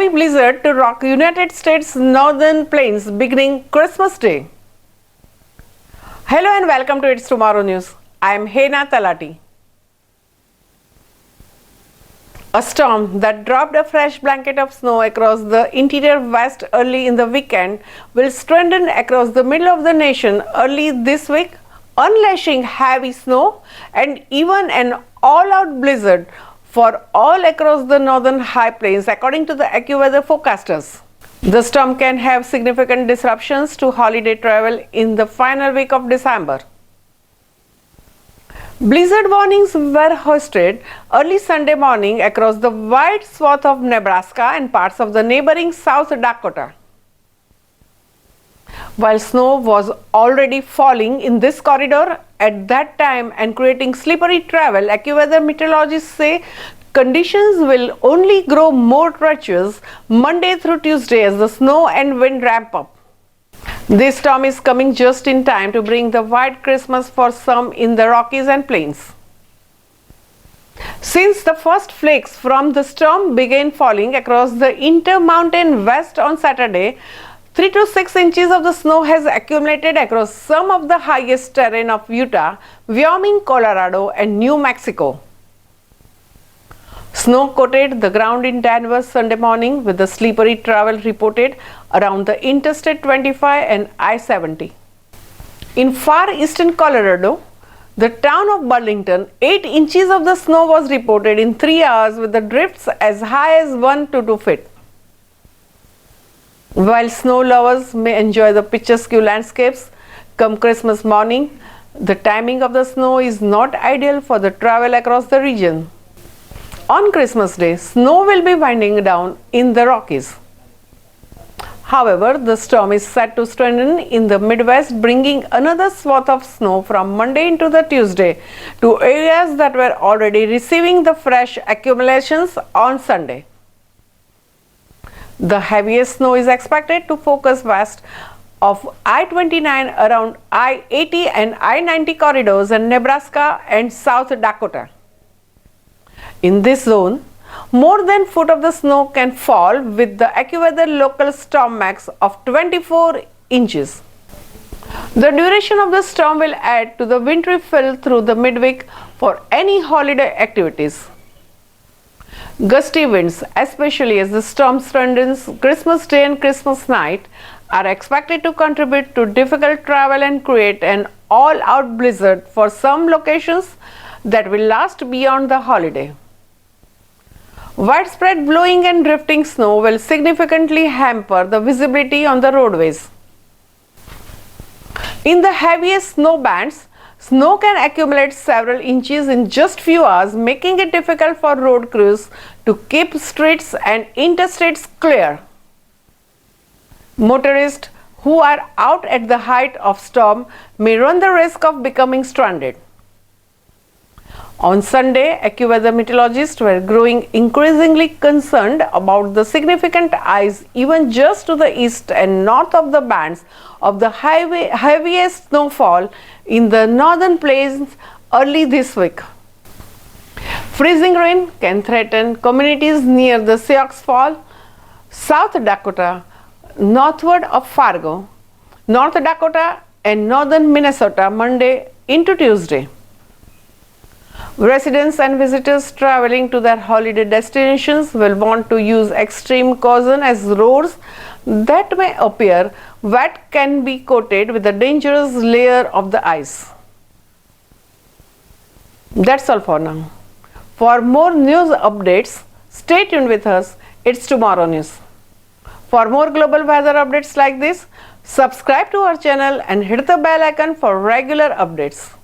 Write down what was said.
heavy blizzard to rock United States northern plains beginning Christmas Day. Hello and welcome to It's Tomorrow News. I am Hena Talati. A storm that dropped a fresh blanket of snow across the interior west early in the weekend will strengthen across the middle of the nation early this week, unleashing heavy snow and even an all-out blizzard for all across the northern high plains, according to the AccuWeather forecasters. The storm can have significant disruptions to holiday travel in the final week of December. Blizzard warnings were hoisted early Sunday morning across the wide swath of Nebraska and parts of the neighboring South Dakota. While snow was already falling in this corridor at that time and creating slippery travel, AccuWeather meteorologists say conditions will only grow more treacherous Monday through Tuesday as the snow and wind ramp up. This storm is coming just in time to bring the white Christmas for some in the Rockies and Plains. Since the first flakes from the storm began falling across the Intermountain West on Saturday, 3 to 6 inches of the snow has accumulated across some of the highest terrain of Utah, Wyoming, Colorado, and New Mexico. Snow coated the ground in Denver Sunday morning with the slippery travel reported around the Interstate 25 and I-70. In far eastern Colorado, the town of Burlington, 8 inches of the snow was reported in 3 hours with the drifts as high as 1 to 2 feet. While snow lovers may enjoy the picturesque landscapes come Christmas morning, the timing of the snow is not ideal for the travel across the region. On Christmas Day, snow will be winding down in the Rockies. However, the storm is set to strengthen in the Midwest, bringing another swath of snow from Monday into the Tuesday to areas that were already receiving the fresh accumulations on Sunday. The heaviest snow is expected to focus west of I-29 around I-80 and I-90 corridors in Nebraska and South Dakota. In this zone, more than a foot of the snow can fall with the AccuWeather local storm max of 24 inches. The duration of the storm will add to the wintry fill through the midweek for any holiday activities. Gusty winds, especially as the storm strengthens Christmas Day and Christmas night, are expected to contribute to difficult travel and create an all-out blizzard for some locations that will last beyond the holiday. Widespread blowing and drifting snow will significantly hamper the visibility on the roadways. In the heaviest snow bands, snow can accumulate several inches in just few hours, making it difficult for road crews to keep streets and interstates clear. Motorists who are out at the height of storm may run the risk of becoming stranded. On Sunday, AccuWeather meteorologists were growing increasingly concerned about the significant ice even just to the east and north of the bands of the heaviest snowfall in the northern plains early this week. Freezing rain can threaten communities near the Sioux Falls, South Dakota, northward of Fargo, North Dakota, and northern Minnesota Monday into Tuesday. Residents and visitors traveling to their holiday destinations will want to use extreme caution as roads that may appear wet can be coated with a dangerous layer of the ice. That's all for now. For more news updates, stay tuned with us. It's Tomorrow News. For more global weather updates like this, subscribe to our channel and hit the bell icon for regular updates.